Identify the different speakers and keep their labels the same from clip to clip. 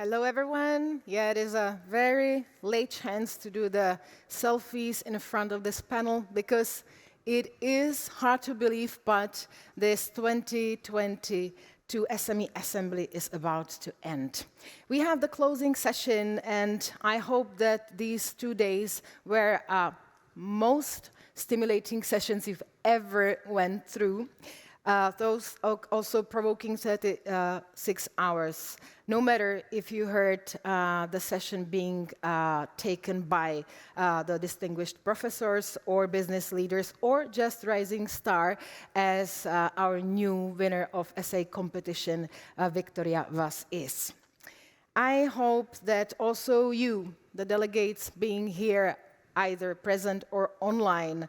Speaker 1: Hello, everyone. Yeah, it is a very late chance to do the selfies in front of this panel because it is hard to believe, but this 2022 SME Assembly is about to end. We have the closing session, and I hope that these 2 days were most stimulating sessions you've ever went through. Those also provoking 36 hours. No matter if you heard the session being taken by the distinguished professors or business leaders or just rising star as our new winner of essay competition, Victoria Vaz is. I hope that also you, the delegates being here, either present or online,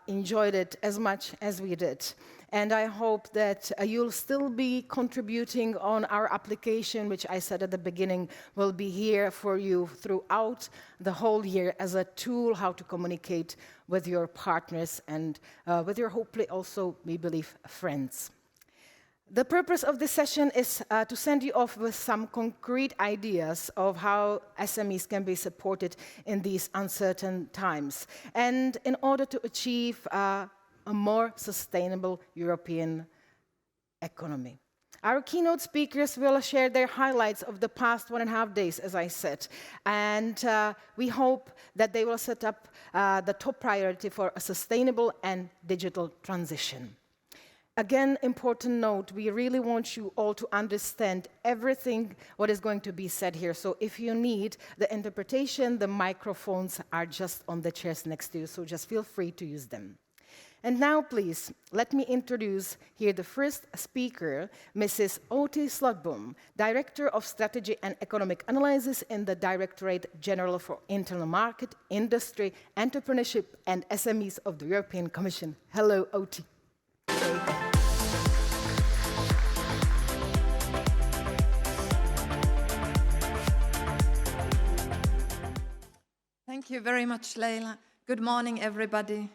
Speaker 1: enjoyed it as much as we did. And I hope that you'll still be contributing on our application, which I said at the beginning will be here for you throughout the whole year as a tool how to communicate with your partners and with your, hopefully also, we believe, friends. The purpose of this session is to send you off with some concrete ideas of how SMEs can be supported in these uncertain times, and in order to achieve a more sustainable European economy. Our keynote speakers will share their highlights of the past 1.5 days, as I said, and we hope that they will set up the top priority for a sustainable and digital transition. Again, important note, we really want you all to understand everything what is going to be said here. So if you need the interpretation, the microphones are just on the chairs next to you, so just feel free to use them. And now, please, let me introduce here the first speaker, Mrs. Outi Slotboom, Director of Strategy and Economic Analysis in the Directorate General for Internal Market, Industry, Entrepreneurship and SMEs of the European Commission. Hello, Outi.
Speaker 2: Thank you very much, Leila. Good morning, everybody.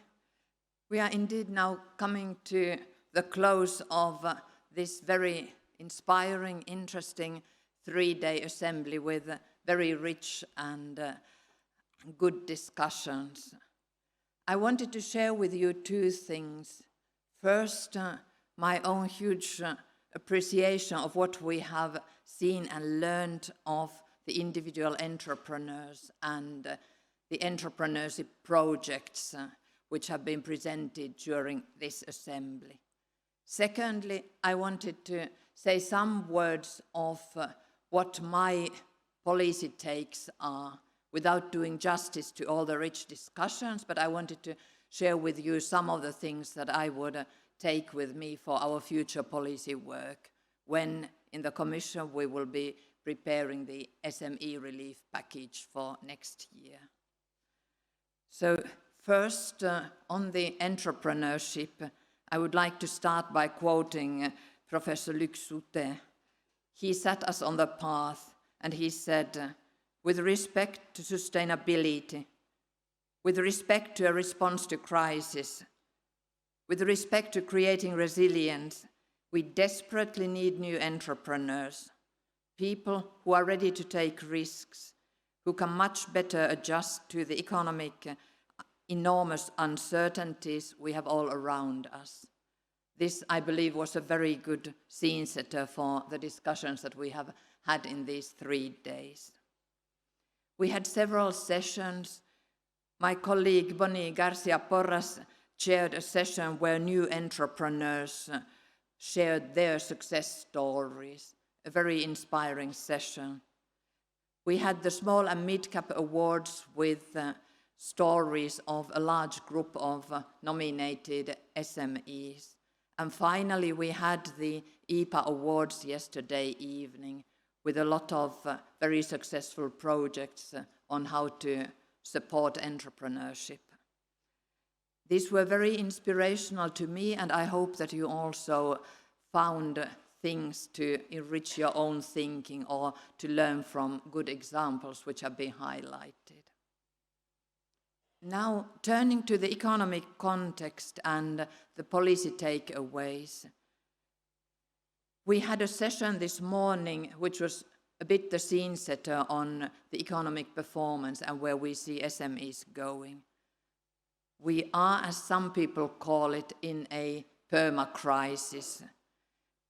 Speaker 2: We are indeed now coming to the close of this very inspiring, interesting 3-day assembly with very rich and good discussions. I wanted to share with you 2 things. First, my own huge appreciation of what we have seen and learned of the individual entrepreneurs and the entrepreneurship projects which have been presented during this assembly. Secondly, I wanted to say some words of what my policy takes are, without doing justice to all the rich discussions, but I wanted to share with you some of the things that I would take with me for our future policy work when in the Commission we will be preparing the SME Relief Package for next year. So first, on the entrepreneurship, I would like to start by quoting Professor Luc Soutet. He set us on the path and he said, with respect to sustainability, with respect to a response to crisis, with respect to creating resilience, we desperately need new entrepreneurs, people who are ready to take risks, who can much better adjust to the economic enormous uncertainties we have all around us. This, I believe, was a very good scene setter for the discussions that we have had in these 3 days. We had several sessions. My colleague Bonnie Garcia Porras chaired a session where new entrepreneurs shared their success stories, a very inspiring session. We had the Small and Mid-Cap Awards with stories of a large group of nominated SMEs. And finally, we had the EPA Awards yesterday evening with a lot of very successful projects on how to support entrepreneurship. These were very inspirational to me, and I hope that you also found things to enrich your own thinking or to learn from good examples which have been highlighted. Now, turning to the economic context and the policy takeaways. We had a session this morning which was a bit the scene setter on the economic performance and where we see SMEs going. We are, as some people call it, in a perma-crisis.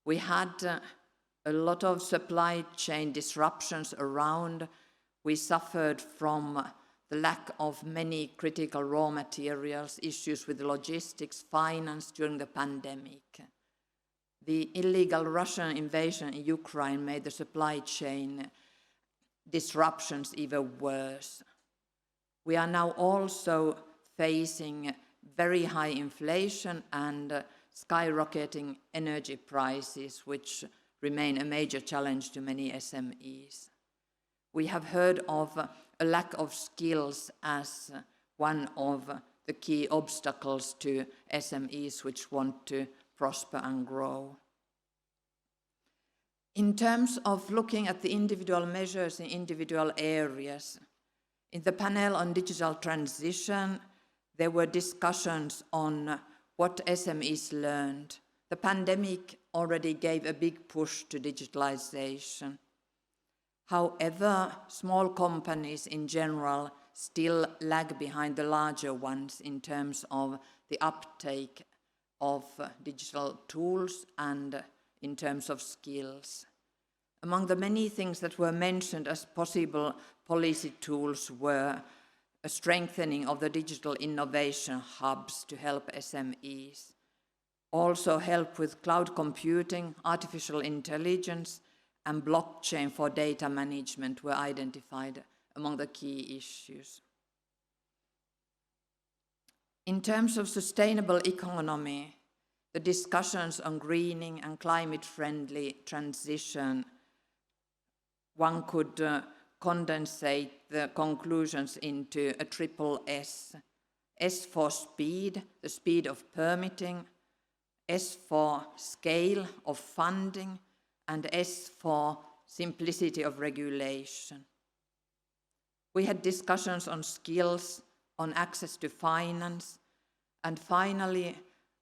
Speaker 2: We had a lot of supply chain disruptions around. We suffered from the lack of many critical raw materials, issues with logistics, finance during the pandemic. The illegal Russian invasion in Ukraine made the supply chain disruptions even worse. We are now also facing very high inflation and skyrocketing energy prices, which remain a major challenge to many SMEs. We have heard of a lack of skills as one of the key obstacles to SMEs which want to prosper and grow. In terms of looking at the individual measures in individual areas, in the panel on digital transition, there were discussions on what SMEs learned. The pandemic already gave a big push to digitalization. However, small companies in general still lag behind the larger ones in terms of the uptake of digital tools and in terms of skills. Among the many things that were mentioned as possible policy tools were a strengthening of the digital innovation hubs to help SMEs, also help with cloud computing, artificial intelligence, and blockchain for data management were identified among the key issues. In terms of sustainable economy, the discussions on greening and climate-friendly transition, one could condensate the conclusions into a triple S. S for speed, the speed of permitting, S for scale of funding, and S for simplicity of regulation. We had discussions on skills, on access to finance, and finally,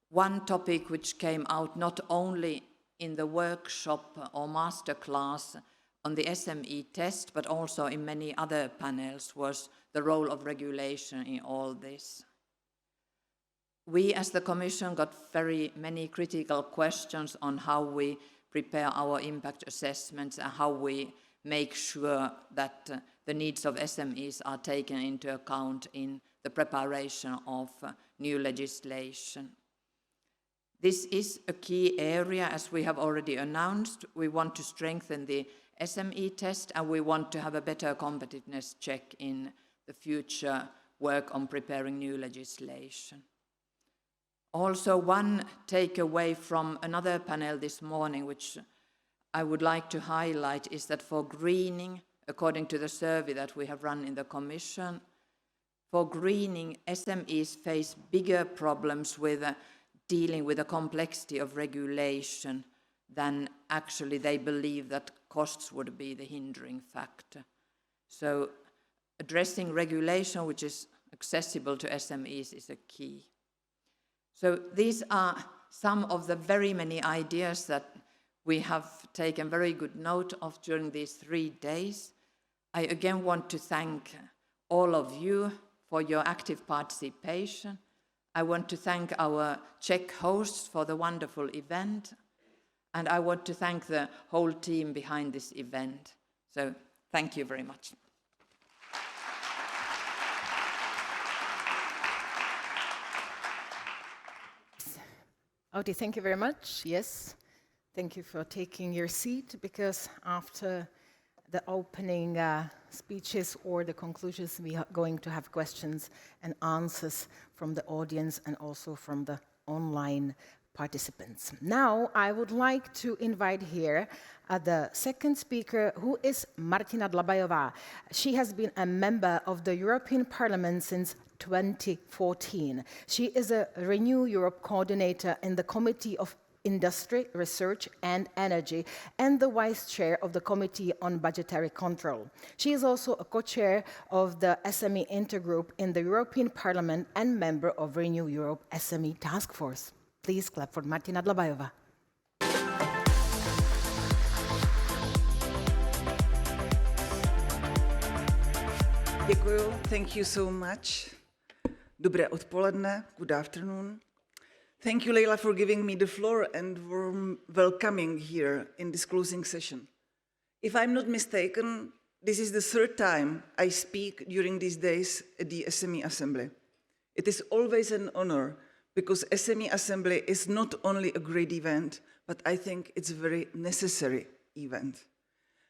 Speaker 2: one topic which came out not only in the workshop or masterclass on the SME test, but also in many other panels, was the role of regulation in all this. We as the Commission got very many critical questions on how we prepare our impact assessments and how we make sure that the needs of SMEs are taken into account in the preparation of new legislation. This is a key area, as we have already announced. We want to strengthen the SME test and we want to have a better competitiveness check in the future work on preparing new legislation. Also, one takeaway from another panel this morning, which I would like to highlight, is that for greening, according to the survey that we have run in the Commission, for greening, SMEs face bigger problems with dealing with the complexity of regulation than actually they believe that costs would be the hindering factor. So addressing regulation which is accessible to SMEs is a key. So these are some of the very many ideas that we have taken very good note of during these 3 days. I again want to thank all of you for your active participation. I want to thank our Czech hosts for the wonderful event. And I want to thank the whole team behind this event. So thank you very much.
Speaker 1: Outi, thank you very much. Yes, thank you for taking your seat, because after the opening speeches or the conclusions, we are going to have questions and answers from the audience and also from the online participants. Now, I would like to invite here the second speaker, who is Martina Dlabajová. She has been a member of the European Parliament since 2014. She is a Renew Europe coordinator in the Committee of Industry, Research and Energy, and the Vice Chair of the Committee on Budgetary Control. She is also a co-chair of the SME Intergroup in the European Parliament and member of Renew Europe SME Task Force. Please clap for Martina Dlabajová.
Speaker 3: Děkuju. Thank you so much. Dobré odpoledne. Good afternoon. Thank you, Leila, for giving me the floor and warm welcoming here in this closing session. If I'm not mistaken, this is the third time I speak during these days at the SME Assembly. It is always an honor because SME Assembly is not only a great event, but I think it's a very necessary event.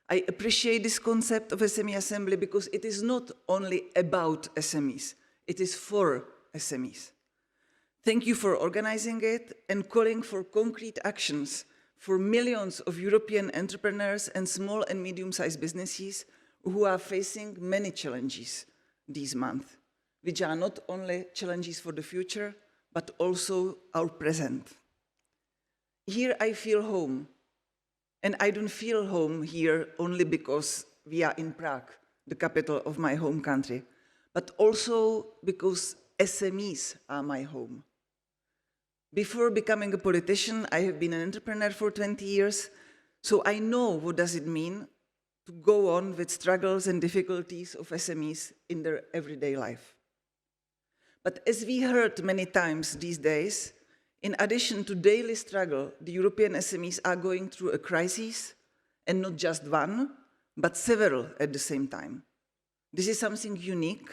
Speaker 3: I appreciate this concept of SME Assembly because it is not only about SMEs, it is for SMEs. Thank you for organizing it and calling for concrete actions for millions of European entrepreneurs and small and medium-sized businesses who are facing many challenges this month, which are not only challenges for the future, but also our present. Here I feel home, and I don't feel home here only because we are in Prague, the capital of my home country, but also because SMEs are my home. Before becoming a politician, I have been an entrepreneur for 20 years, so I know what does it mean to go on with struggles and difficulties of SMEs in their everyday life. But as we heard many times these days, in addition to daily struggle, the European SMEs are going through a crisis, and not just one, but several at the same time. This is something unique,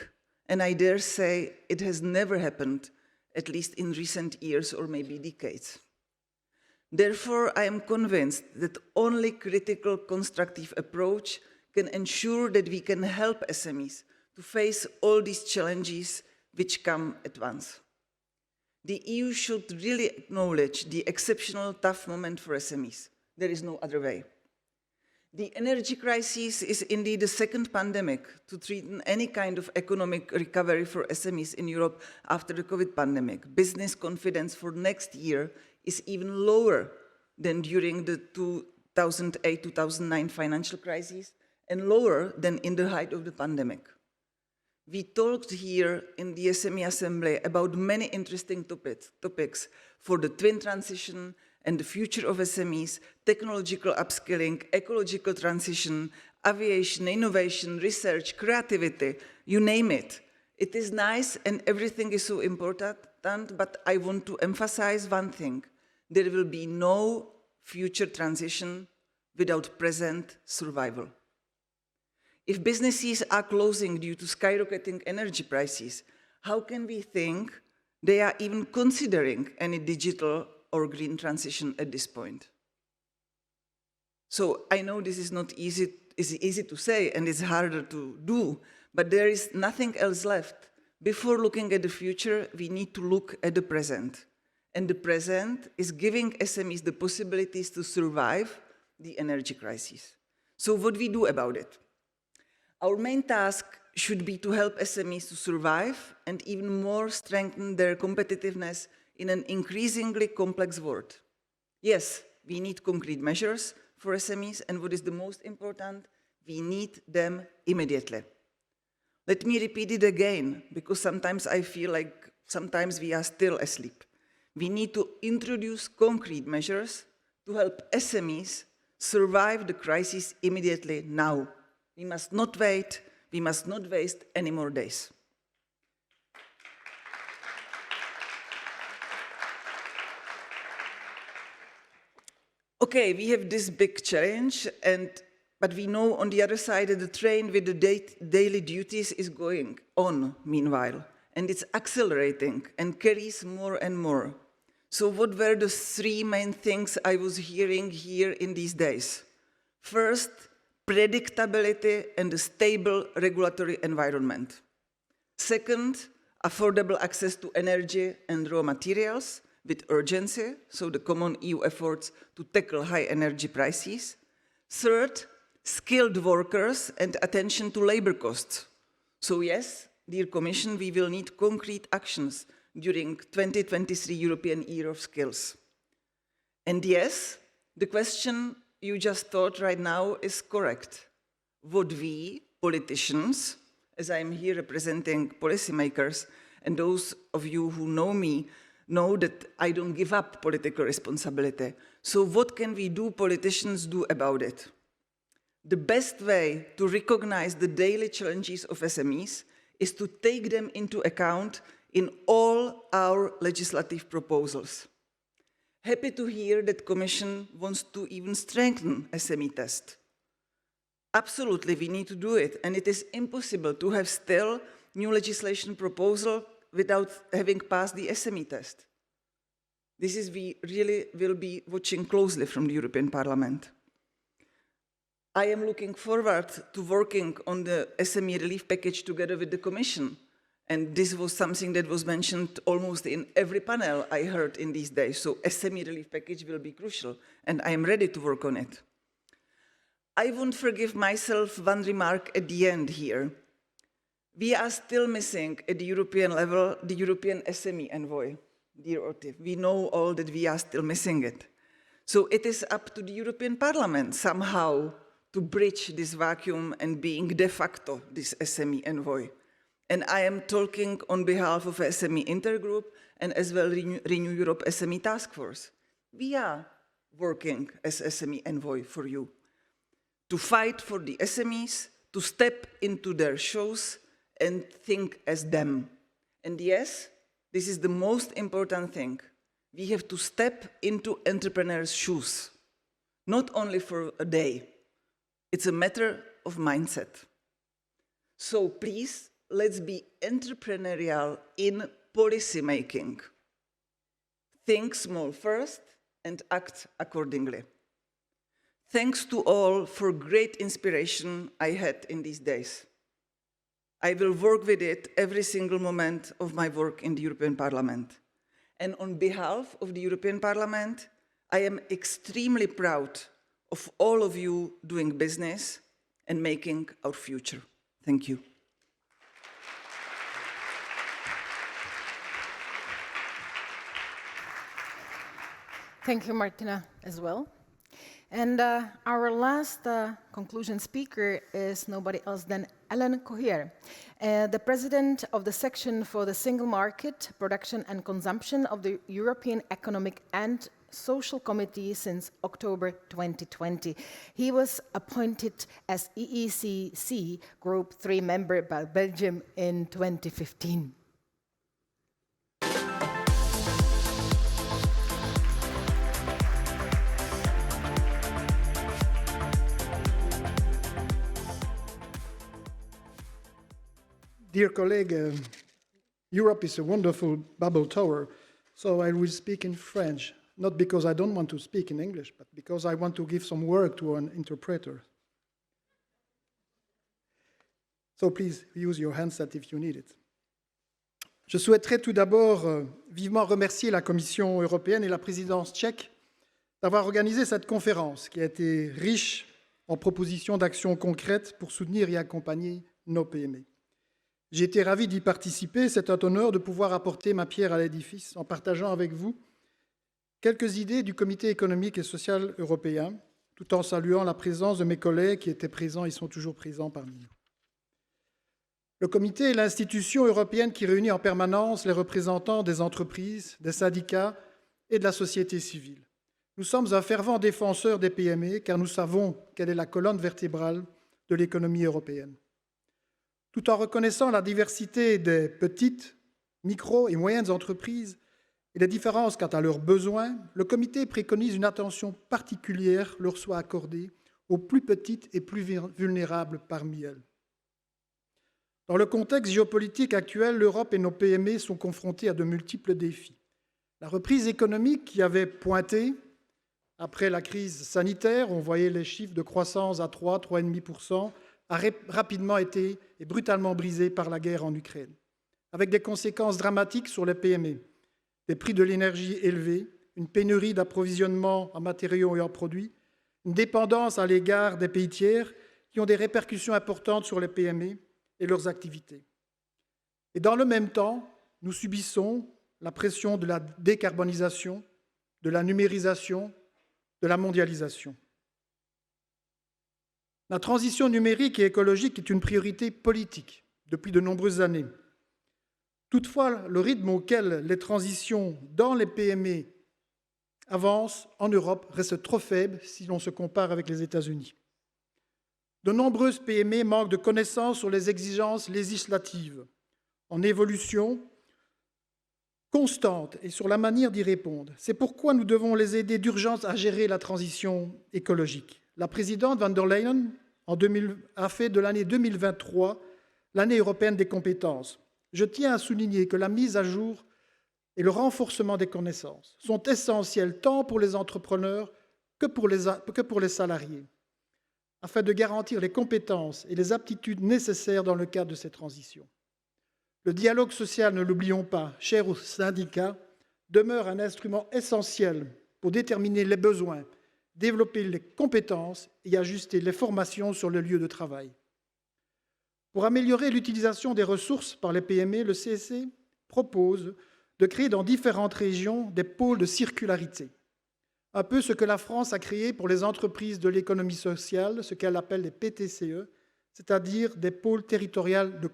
Speaker 3: and I dare say it has never happened, at least in recent years or maybe decades. Therefore, I am convinced that only critical, constructive approach can ensure that we can help SMEs to face all these challenges which come at once. The EU should really acknowledge the exceptional tough moment for SMEs. There is no other way. The energy crisis is indeed the second pandemic to threaten any kind of economic recovery for SMEs in Europe after the COVID pandemic. Business confidence for next year is even lower than during the 2008-2009 financial crisis and lower than in the height of the pandemic. We talked here in the SME Assembly about many interesting topics for the twin transition and the future of SMEs, technological upskilling, ecological transition, aviation, innovation, research, creativity, you name it. It is nice and everything is so important, but I want to emphasize one thing. There will be no future transition without present survival. If businesses are closing due to skyrocketing energy prices, how can we think they are even considering any digital or green transition at this point? So I know this is not easy to say and it's harder to do, but there is nothing else left. Before looking at the future, we need to look at the present. And the present is giving SMEs the possibilities to survive the energy crisis. So what do we do about it? Our main task should be to help SMEs to survive and even more strengthen their competitiveness in an increasingly complex world. Yes, we need concrete measures for SMEs, and what is the most important, we need them immediately. Let me repeat it again, because sometimes I feel like sometimes we are still asleep. We need to introduce concrete measures to help SMEs survive the crisis immediately now. We must not wait, we must not waste any more days. Okay, we have this big challenge, but we know on the other side that the train with the daily duties is going on meanwhile, and it's accelerating and carries more and more. So what were the three main things I was hearing here in these days? First, predictability and a stable regulatory environment. Second, affordable access to energy and raw materials with urgency, so the common EU efforts to tackle high energy prices. Third, skilled workers and attention to labor costs. So yes, dear Commission, we will need concrete actions during 2023 European Year of Skills. And yes, the question you just thought right now is correct. Would we, politicians, as I am here representing policymakers, and those of you who know me know that I don't give up political responsibility. So what can we do, politicians, do about it? The best way to recognize the daily challenges of SMEs is to take them into account in all our legislative proposals. Happy to hear that the Commission wants to even strengthen SME test. Absolutely, we need to do it, and it is impossible to have still new legislation proposal without having passed the SME test. This is we really will be watching closely from the European Parliament. I am looking forward to working on the SME Relief Package together with the Commission. And this was something that was mentioned almost in every panel I heard in these days. So SME Relief Package will be crucial, and I am ready to work on it. I won't forgive myself one remark at the end here. We are still missing at the European level the European SME envoy, dear Outi. We know all that we are still missing it. So it is up to the European Parliament somehow to bridge this vacuum and being de facto this SME envoy. And I am talking on behalf of SME Intergroup and as well Renew Europe SME Task Force. We are working as SME envoy for you to fight for the SMEs, to step into their shoes and think as them. And yes, this is the most important thing. We have to step into entrepreneurs' shoes, not only for a day. It's a matter of mindset. So please, let's be entrepreneurial in policy making. Think small first and act accordingly. Thanks to all for great inspiration I had in these days. I will work with it every single moment of my work in the European Parliament. And on behalf of the European Parliament, I am extremely proud of all of you doing business and making our future. Thank you.
Speaker 1: Thank you, Martina, as well. And our last conclusion speaker is nobody else than Ellen Coher, the president of the section for the single market, production and consumption of the European Economic and Social Committee since October 2020. He was appointed as EECC Group 3 member by Belgium in 2015.
Speaker 4: Dear colleague, Europe is a wonderful bubble tower, so I will speak in French, not because I don't want to speak in English, but because I want to give some work to an interpreter. So please use your handset if you need it. Je souhaiterais tout d'abord vivement remercier la Commission européenne et la présidence tchèque d'avoir organisé cette conférence qui a été riche en propositions d'actions concrètes pour soutenir et accompagner nos PME. J'ai été ravi d'y participer. C'est un honneur de pouvoir apporter ma pierre à l'édifice en partageant avec vous quelques idées du Comité économique et social européen, tout en saluant la présence de mes collègues qui étaient présents et sont toujours présents parmi nous. Le Comité est l'institution européenne qui réunit en permanence les représentants des entreprises, des syndicats et de la société civile. Nous sommes un fervent défenseur des PME car nous savons quelle est la colonne vertébrale de l'économie européenne. Tout en reconnaissant la diversité des petites, micro et moyennes entreprises et les différences quant à leurs besoins, le Comité préconise une attention particulière leur soit accordée aux plus petites et plus vulnérables parmi elles. Dans le contexte géopolitique actuel, l'Europe et nos PME sont confrontées à de multiples défis. La reprise économique qui avait pointé après la crise sanitaire, on voyait les chiffres de croissance à 3,5%, a rapidement été et brutalement brisée par la guerre en Ukraine, avec des conséquences dramatiques sur les PME, des prix de l'énergie élevés, une pénurie d'approvisionnement en matériaux et en produits, une dépendance à l'égard des pays tiers qui ont des répercussions importantes sur les PME et leurs activités. Et dans le même temps, nous subissons la pression de la décarbonisation, de la numérisation, de la mondialisation. La transition numérique et écologique est une priorité politique depuis de nombreuses années. Toutefois, le rythme auquel les transitions dans les PME avancent en Europe reste trop faible si l'on se compare avec les États-Unis. De nombreuses PME manquent de connaissances sur les exigences législatives en évolution constante et sur la manière d'y répondre. C'est pourquoi nous devons les aider d'urgence à gérer la transition écologique. La présidente von der Leyen a fait de l'année 2023 l'année européenne des compétences. Je tiens à souligner que la mise à jour et le renforcement des connaissances sont essentiels tant pour les entrepreneurs que pour les salariés, afin de garantir les compétences et les aptitudes nécessaires dans le cadre de ces transitions. Le dialogue social, ne l'oublions pas, cher aux syndicats, demeure un instrument essentiel pour déterminer les besoins, développer les compétences et ajuster les formations sur le lieu de travail. Pour améliorer l'utilisation des ressources par les PME, le CSE propose de créer dans différentes régions des pôles de circularité. Un peu ce que la France a créé pour les entreprises de l'économie sociale, ce qu'elle appelle les PTCE, c'est-à-dire des pôles territoriaux de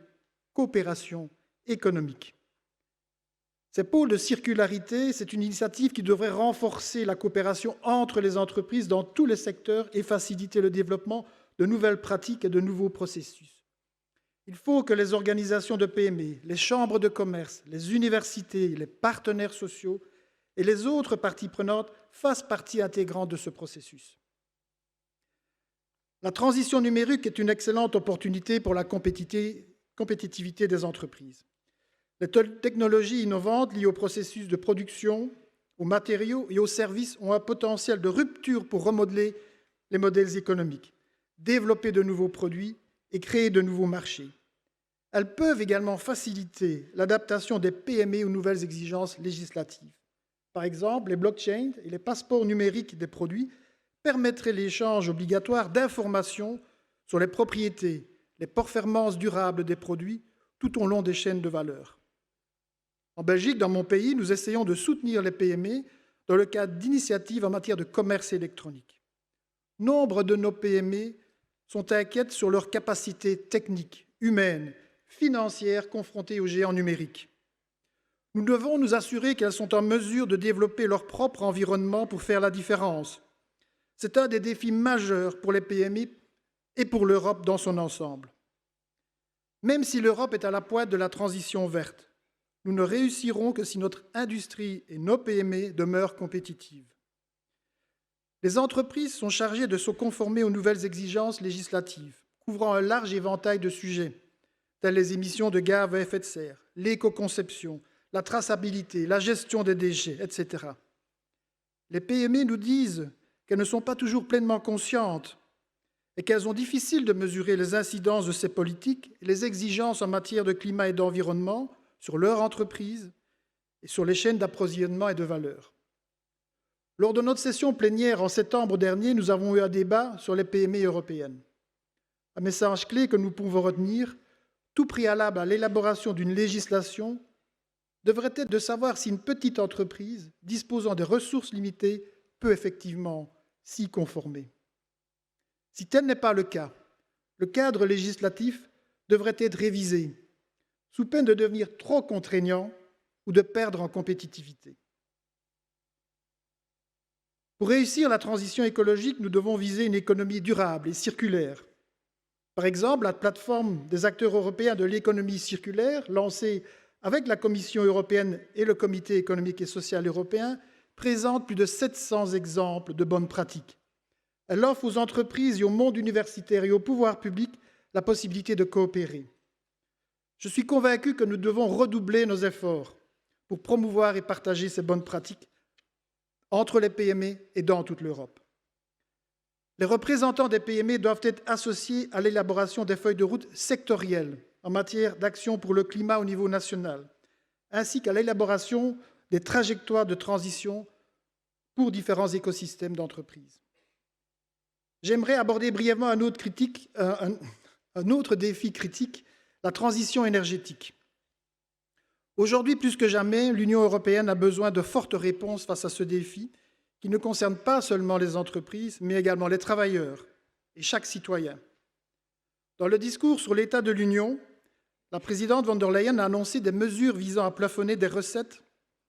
Speaker 4: coopération économique. Ces pôles de circularité, c'est une initiative qui devrait renforcer la coopération entre les entreprises dans tous les secteurs et faciliter le développement de nouvelles pratiques et de nouveaux processus. Il faut que les organisations de PME, les chambres de commerce, les universités, les partenaires sociaux et les autres parties prenantes fassent partie intégrante de ce processus. La transition numérique est une excellente opportunité pour la compétitivité des entreprises. Les technologies innovantes liées au processus de production, aux matériaux et aux services ont un potentiel de rupture pour remodeler les modèles économiques, développer de nouveaux produits et créer de nouveaux marchés. Elles peuvent également faciliter l'adaptation des PME aux nouvelles exigences législatives. Par exemple, les blockchains et les passeports numériques des produits permettraient l'échange obligatoire d'informations sur les propriétés, les performances durables des produits tout au long des chaînes de valeur. En Belgique, dans mon pays, nous essayons de soutenir les PME dans le cadre d'initiatives en matière de commerce électronique. Nombre de nos PME sont inquiètes sur leurs capacités techniques, humaines, financières confrontées aux géants numériques. Nous devons nous assurer qu'elles sont en mesure de développer leur propre environnement pour faire la différence. C'est un des défis majeurs pour les PME et pour l'Europe dans son ensemble. Même si l'Europe est à la pointe de la transition verte, nous ne réussirons que si notre industrie et nos PME demeurent compétitives. Les entreprises sont chargées de se conformer aux nouvelles exigences législatives, couvrant un large éventail de sujets, tels les émissions de gaz à effet de serre, l'éco-conception, la traçabilité, la gestion des déchets, etc. Les PME nous disent qu'elles ne sont pas toujours pleinement conscientes et qu'elles ont difficile de mesurer les incidences de ces politiques et les exigences en matière de climat et d'environnement sur leur entreprise et sur les chaînes d'approvisionnement et de valeur. Lors de notre session plénière en septembre dernier, nous avons eu un débat sur les PME européennes. Un message clé que nous pouvons retenir, tout préalable à l'élaboration d'une législation, devrait être de savoir si une petite entreprise disposant de ressources limitées peut effectivement s'y conformer. Si tel n'est pas le cas, le cadre législatif devrait être révisé, sous peine de devenir trop contraignant ou de perdre en compétitivité. Pour réussir la transition écologique, nous devons viser une économie durable et circulaire. Par exemple, la plateforme des acteurs européens de l'économie circulaire, lancée avec la Commission européenne et le Comité économique et social européen, présente plus de 700 exemples de bonnes pratiques. Elle offre aux entreprises et au monde universitaire et au pouvoir public la possibilité de coopérer. Je suis convaincu que nous devons redoubler nos efforts pour promouvoir et partager ces bonnes pratiques entre les PME et dans toute l'Europe. Les représentants des PME doivent être associés à l'élaboration des feuilles de route sectorielles en matière d'action pour le climat au niveau national, ainsi qu'à l'élaboration des trajectoires de transition pour différents écosystèmes d'entreprises. J'aimerais aborder brièvement un autre défi critique, la transition énergétique. Aujourd'hui, plus que jamais, l'Union européenne a besoin de fortes réponses face à ce défi qui ne concerne pas seulement les entreprises, mais également les travailleurs et chaque citoyen. Dans le discours sur l'état de l'Union, la présidente von der Leyen a annoncé des mesures visant à plafonner des recettes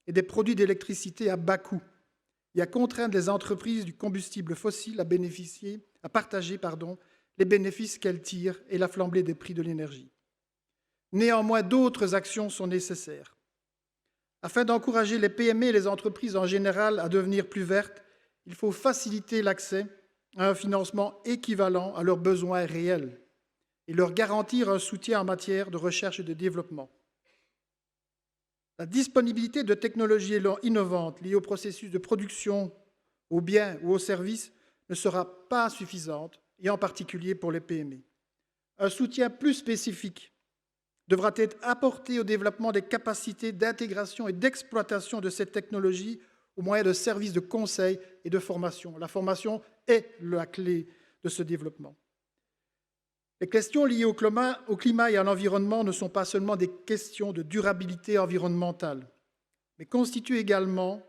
Speaker 4: et des produits d'électricité à bas coût et à contraindre les entreprises du combustible fossile à partager les bénéfices qu'elle tire et la flambée des prix de l'énergie. Néanmoins, d'autres actions sont nécessaires. Afin d'encourager les PME et les entreprises en général à devenir plus vertes, il faut faciliter l'accès à un financement équivalent à leurs besoins réels et leur garantir un soutien en matière de recherche et de développement. La disponibilité de technologies innovantes liées au processus de production, aux biens ou aux services ne sera pas suffisante, et en particulier pour les PME. Un soutien plus spécifique devra être apporté au développement des capacités d'intégration et d'exploitation de ces technologies au moyen de services de conseil et de formation. La formation est la clé de ce développement. Les questions liées au climat et à l'environnement ne sont pas seulement des questions de durabilité environnementale, mais constituent également,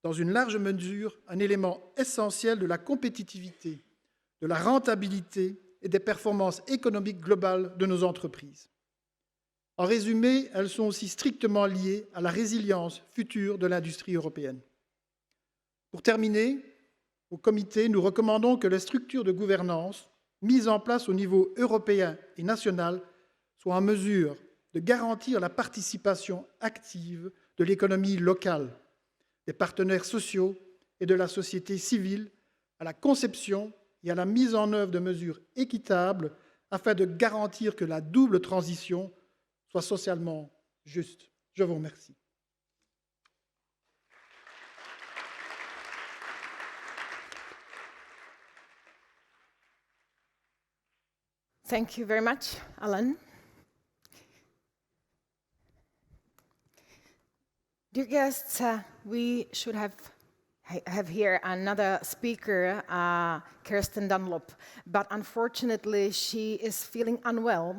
Speaker 4: dans une large mesure, un élément essentiel de la compétitivité, de la rentabilité et des performances économiques globales de nos entreprises. En résumé, elles sont aussi strictement liées à la résilience future de l'industrie européenne. Pour terminer, au comité, nous recommandons que les structures de gouvernance mises en place au niveau européen et national soient en mesure de garantir la participation active de l'économie locale, des partenaires sociaux et de la société civile à la conception et à la mise en œuvre de mesures équitables afin de garantir que la double transition soit socialement juste. Je vous remercie.
Speaker 1: Thank you very much, Alan. Dear guests, we should have here another speaker, Kirsten Dunlop, but unfortunately she is feeling unwell,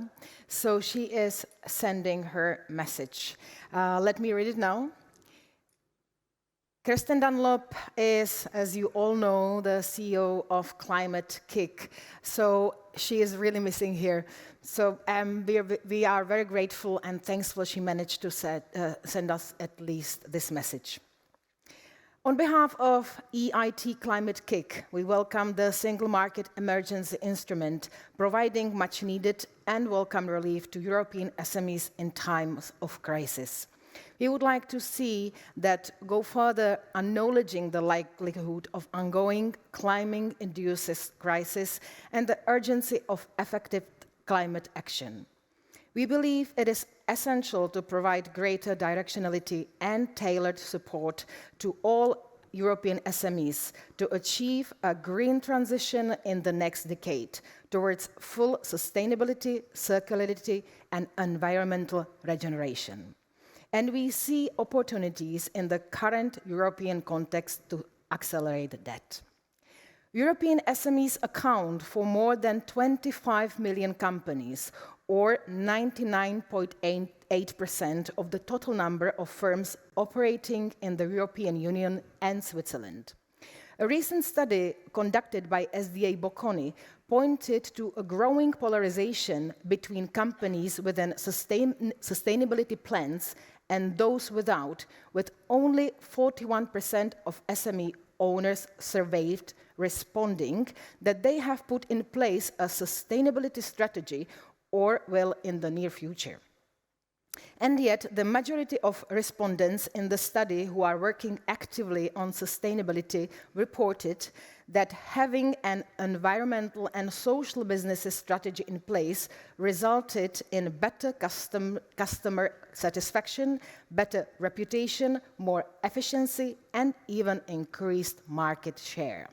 Speaker 1: so she is sending her message. Let me read it now. Kirsten Dunlop is, as you all know, the CEO of Climate Kick, so she is really missing here. So we are very grateful and thankful she managed to send us at least this message. On behalf of EIT Climate Kick, we welcome the Single Market Emergency Instrument, providing much-needed and welcome relief to European SMEs in times of crisis. We would like to see that go further, acknowledging the likelihood of ongoing climate-induced crisis and the urgency of effective climate action. We believe it is essential to provide greater directionality and tailored support to all European SMEs to achieve a green transition in the next decade towards full sustainability, circularity, and environmental regeneration. And we see opportunities in the current European context to accelerate that. European SMEs account for more than 25 million companies, or 99.8% of the total number of firms operating in the European Union and Switzerland. A recent study conducted by SDA Bocconi pointed to a growing polarization between companies within sustainability plans and those without, with only 41% of SME owners surveyed responding that they have put in place a sustainability strategy or will in the near future. And yet, the majority of respondents in the study who are working actively on sustainability reported that having an environmental and social business strategy in place resulted in better customer satisfaction, better reputation, more efficiency, and even increased market share.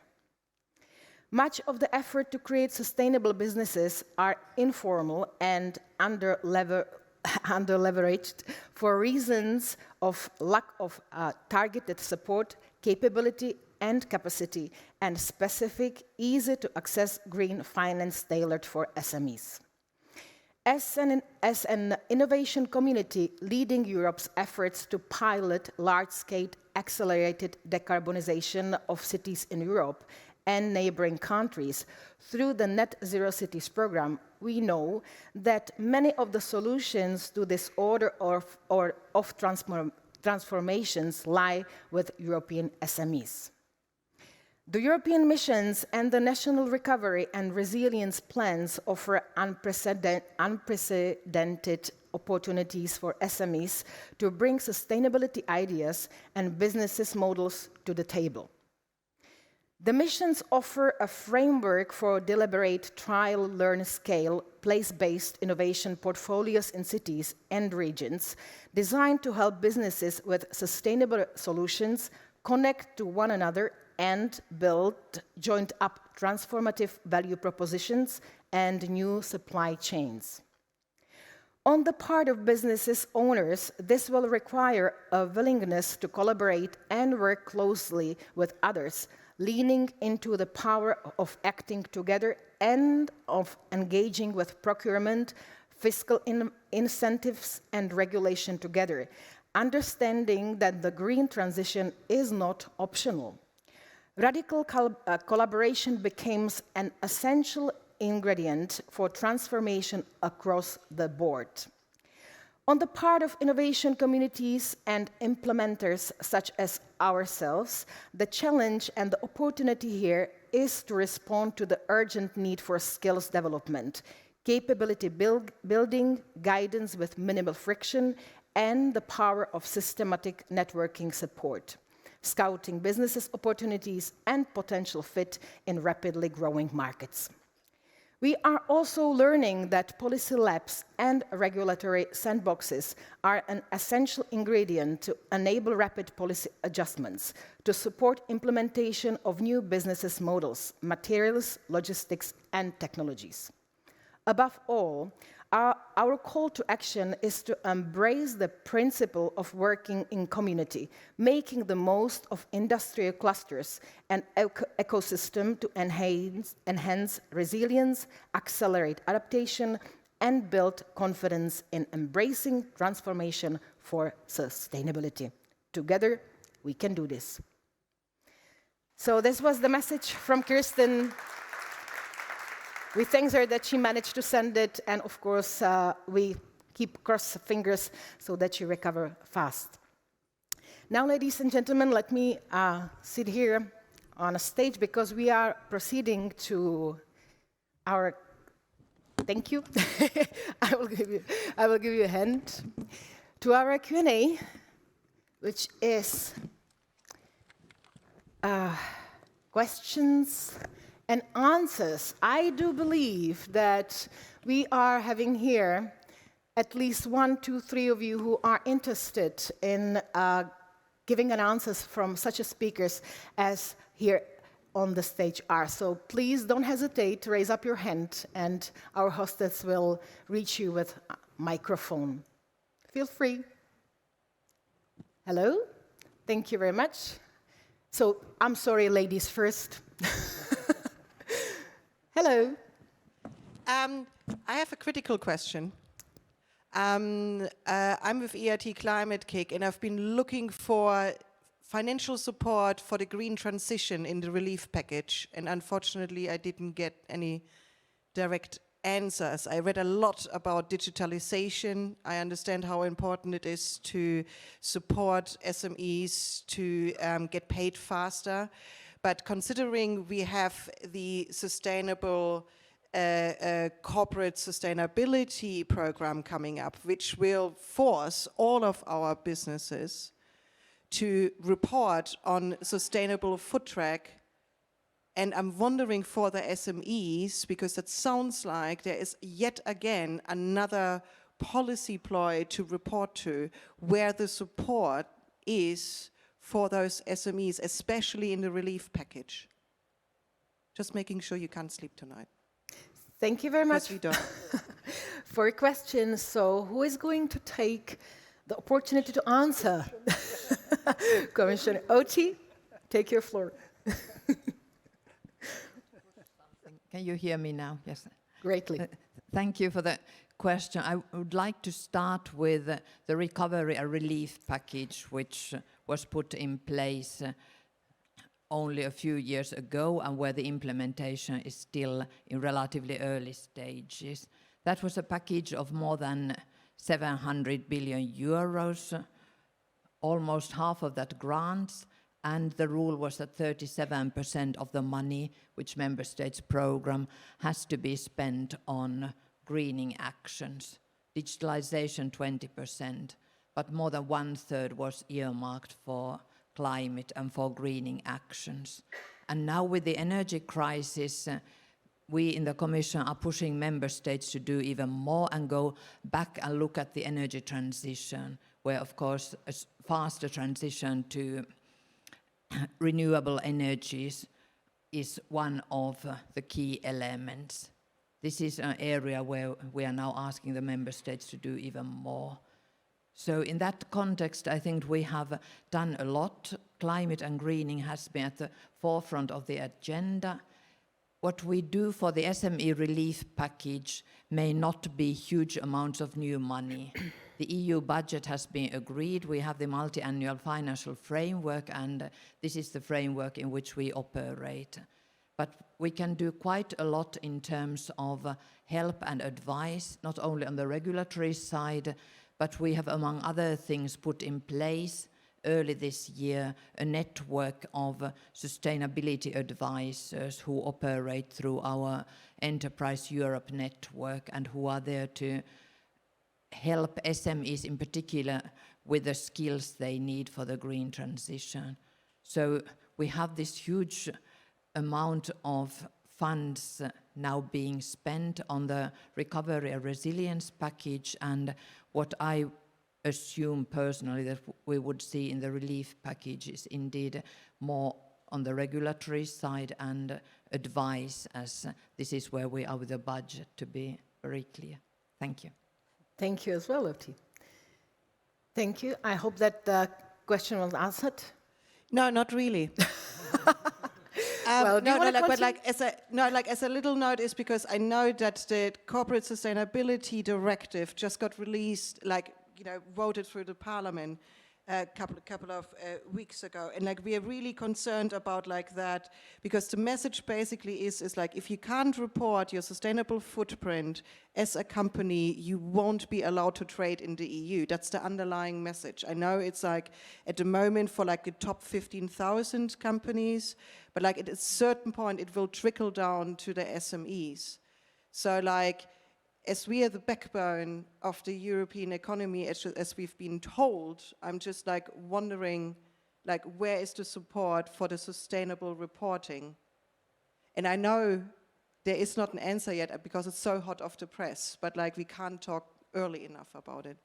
Speaker 1: Much of the effort to create sustainable businesses are informal and under-leveraged for reasons of lack of targeted support, capability, and capacity, and specific, easy-to-access green finance tailored for SMEs. As an innovation community leading Europe's efforts to pilot large-scale accelerated decarbonization of cities in Europe and neighboring countries through the Net Zero Cities program, we know that many of the solutions to this order of transformations lie with European SMEs. The European missions and the national recovery and resilience plans offer unprecedented opportunities for SMEs to bring sustainability ideas and business models to the table. The missions offer a framework for deliberate trial, learn, scale, place-based innovation portfolios in cities and regions designed to help businesses with sustainable solutions connect to one another and build joined-up transformative value propositions and new supply chains. On the part of businesses owners, this will require a willingness to collaborate and work closely with others, leaning into the power of acting together and of engaging with procurement, fiscal incentives, and regulation together, understanding that the green transition is not optional. Radical collaboration becomes an essential ingredient for transformation across the board. On the part of innovation communities and implementers such as ourselves, the challenge and the opportunity here is to respond to the urgent need for skills development, capability building, guidance with minimal friction, and the power of systematic networking support, scouting businesses opportunities and potential fit in rapidly growing markets. We are also learning that policy labs and regulatory sandboxes are an essential ingredient to enable rapid policy adjustments, to support implementation of new business models, materials, logistics, and technologies. Above all, our call to action is to embrace the principle of working in community, making the most of industrial clusters and ecosystem to enhance resilience, accelerate adaptation, and build confidence in embracing transformation for sustainability. Together, we can do this. So this was the message from Kirsten. We thank her that she managed to send it, and of course, we keep cross fingers so that she recovers fast. Now, ladies and gentlemen, let me sit here on a stage because we are proceeding to our. Thank you. I will give you a hand to our Q&A, which is questions and answers. I do believe that we are having here at least 1, 2, 3 of you who are interested in giving an answers from such a speakers as here on the stage are. So please don't hesitate to raise up your hand and our hostess will reach you with a microphone. Feel free. Hello? Thank you very much. So I'm sorry, ladies first. Hello.
Speaker 5: I have a critical question. I'm with EIT Climate Kick, and I've been looking for financial support for the green transition in the relief package, and unfortunately, I didn't get any direct answers. I read a lot about digitalization. I understand how important it is to support SMEs to get paid faster. But considering we have the sustainable corporate sustainability program coming up, which will force all of our businesses to report on sustainable foot track, and I'm wondering for the SMEs, because it sounds like there is yet again another policy ploy to report to, where the support is for those SMEs, especially in the relief package. Just making sure you can't sleep tonight.
Speaker 1: Thank you very much
Speaker 5: we don't.
Speaker 1: for your questions. So who is going to take the opportunity to answer? Commissioner Outi, take your floor.
Speaker 2: Can you hear me now? Yes.
Speaker 1: Greatly.
Speaker 2: Thank you for the question. I would like to start with the recovery and relief package, which was put in place only a few years ago, and where the implementation is still in relatively early stages. That was a package of more than 700 billion euros, almost half of that grants, And the rule was that 37% of the money which member states program has to be spent on greening actions. Digitalization 20%, but more than 1/3 was earmarked for climate and for greening actions. And now with the energy crisis, we in the Commission are pushing member states to do even more and go back and look at the energy transition, where of course a faster transition to renewable energies is one of the key elements. This is an area where we are now asking the member states to do even more. So in that context, I think we have done a lot. Climate and greening has been at the forefront of the agenda. What we do for the SME Relief Package may not be huge amounts of new money. The EU budget has been agreed. We have the multi-annual financial framework, and this is the framework in which we operate. But we can do quite a lot in terms of help and advice, not only on the regulatory side, but we have, among other things, put in place early this year a network of sustainability advisors who operate through our Enterprise Europe network and who are there to help SMEs in particular with the skills they need for the green transition. So we have this huge amount of funds now being spent on the recovery and resilience package, and what I assume personally that we would see in the relief package is indeed more on the regulatory side and advice, as this is where we are with the budget, to be very clear. Thank you.
Speaker 1: Thank you as well, Outi. Thank you. I hope that the question was answered.
Speaker 5: No, not really.
Speaker 1: Well, do you wanna
Speaker 5: as a little note is because I know that the Corporate Sustainability Directive just got released, voted through the Parliament a couple of weeks ago, and we are really concerned about that, because the message basically is if you can't report your sustainable footprint as a company, you won't be allowed to trade in the EU. That's the underlying message. I know it's at the moment for the top 15,000 companies, but at a certain point it will trickle down to the SMEs. So as we are the backbone of the European economy, as we've been told, I'm just wondering, where is the support for the sustainable reporting? And I know there is not an answer yet because it's so hot off the press, but we can't talk early enough about it.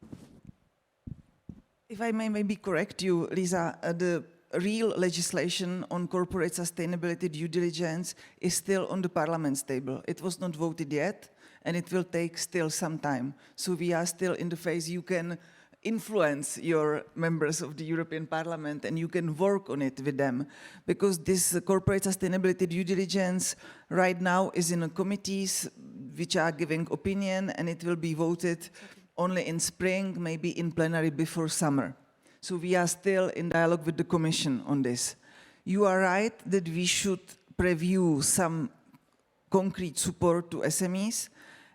Speaker 3: If I may maybe correct you, Lisa, the real legislation on corporate sustainability due diligence is still on the Parliament's table. It was not voted yet, and it will take still some time. So we are still in the phase you can influence your members of the European Parliament and you can work on it with them. Because this corporate sustainability due diligence right now is in committees which are giving opinion, and it will be voted only in spring, maybe in plenary before summer. So we are still in dialogue with the Commission on this. You are right that we should preview some concrete support to SMEs.